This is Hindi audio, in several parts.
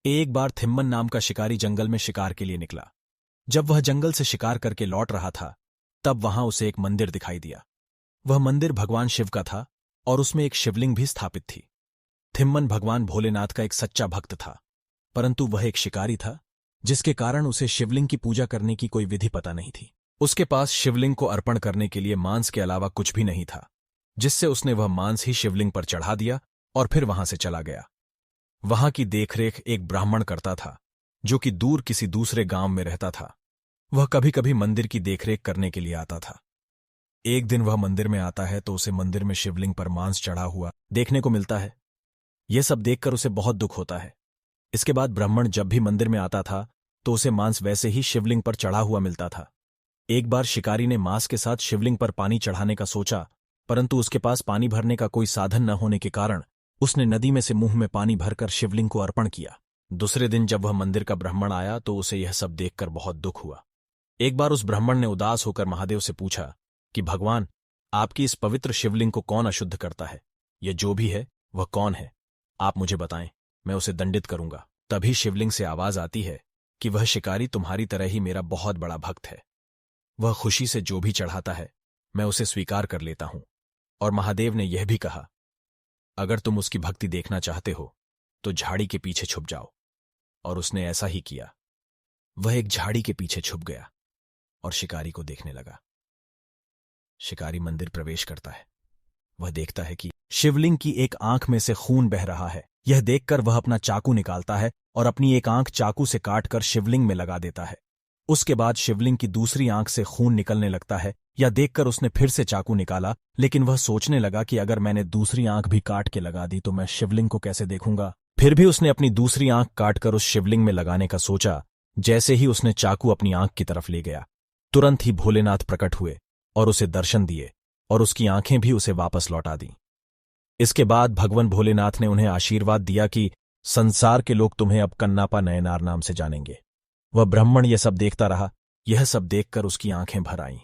एक बार थिम्मन नाम का शिकारी जंगल में शिकार के लिए निकला। जब वह जंगल से शिकार करके लौट रहा था, तब वहां उसे एक मंदिर दिखाई दिया। वह मंदिर भगवान शिव का था और उसमें एक शिवलिंग भी स्थापित थी। थिम्मन भगवान भोलेनाथ का एक सच्चा भक्त था, परंतु वह एक शिकारी था, जिसके कारण उसे शिवलिंग की पूजा करने की कोई विधि पता नहीं थी। उसके पास शिवलिंग को अर्पण करने के लिए मांस के अलावा कुछ भी नहीं था, जिससे उसने वह मांस ही शिवलिंग पर चढ़ा दिया और फिर वहां से चला गया। वहां की देखरेख एक ब्राह्मण करता था, जो कि दूर किसी दूसरे गांव में रहता था। वह कभी कभी मंदिर की देखरेख करने के लिए आता था। एक दिन वह मंदिर में आता है तो उसे मंदिर में शिवलिंग पर मांस चढ़ा हुआ देखने को मिलता है। यह सब देखकर उसे बहुत दुख होता है। इसके बाद ब्राह्मण जब भी मंदिर में आता था तो उसे मांस वैसे ही शिवलिंग पर चढ़ा हुआ मिलता था। एक बार शिकारी ने मांस के साथ शिवलिंग पर पानी चढ़ाने का सोचा, परंतु उसके पास पानी भरने का कोई साधन न होने के कारण उसने नदी में से मुंह में पानी भरकर शिवलिंग को अर्पण किया। दूसरे दिन जब वह मंदिर का ब्राह्मण आया तो उसे यह सब देखकर बहुत दुख हुआ। एक बार उस ब्राह्मण ने उदास होकर महादेव से पूछा कि भगवान, आपकी इस पवित्र शिवलिंग को कौन अशुद्ध करता है? यह जो भी है वह कौन है? आप मुझे बताएं, मैं उसे दंडित करूंगा। तभी शिवलिंग से आवाज आती है कि वह शिकारी तुम्हारी तरह ही मेरा बहुत बड़ा भक्त है। वह खुशी से जो भी चढ़ाता है मैं उसे स्वीकार कर लेता हूं। और महादेव ने यह भी कहा, अगर तुम उसकी भक्ति देखना चाहते हो तो झाड़ी के पीछे छुप जाओ। और उसने ऐसा ही किया। वह एक झाड़ी के पीछे छुप गया और शिकारी को देखने लगा। शिकारी मंदिर प्रवेश करता है। वह देखता है कि शिवलिंग की एक आंख में से खून बह रहा है। यह देखकर वह अपना चाकू निकालता है और अपनी एक आंख चाकू से काटकर शिवलिंग में लगा देता है। उसके बाद शिवलिंग की दूसरी आंख से खून निकलने लगता है। यह देखकर उसने फिर से चाकू निकाला, लेकिन वह सोचने लगा कि अगर मैंने दूसरी आंख भी काट के लगा दी तो मैं शिवलिंग को कैसे देखूंगा। फिर भी उसने अपनी दूसरी आंख काटकर उस शिवलिंग में लगाने का सोचा। जैसे ही उसने चाकू अपनी आंख की तरफ ले गया, तुरंत ही भोलेनाथ प्रकट हुए और उसे दर्शन दिए और उसकी आंखें भी उसे वापस लौटा दी। इसके बाद भगवान भोलेनाथ ने उन्हें आशीर्वाद दिया कि संसार के लोग तुम्हें अब कन्नापा नयनार नाम से जानेंगे। वह ब्राह्मण यह सब देखता रहा। यह सब देखकर उसकी आंखें भर आईं।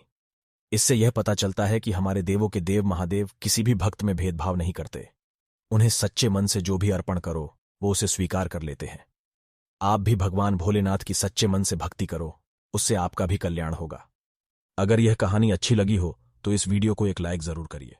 इससे यह पता चलता है कि हमारे देवों के देव महादेव किसी भी भक्त में भेदभाव नहीं करते। उन्हें सच्चे मन से जो भी अर्पण करो वो उसे स्वीकार कर लेते हैं। आप भी भगवान भोलेनाथ की सच्चे मन से भक्ति करो, उससे आपका भी कल्याण होगा। अगर यह कहानी अच्छी लगी हो तो इस वीडियो को एक लाइक जरूर करिए।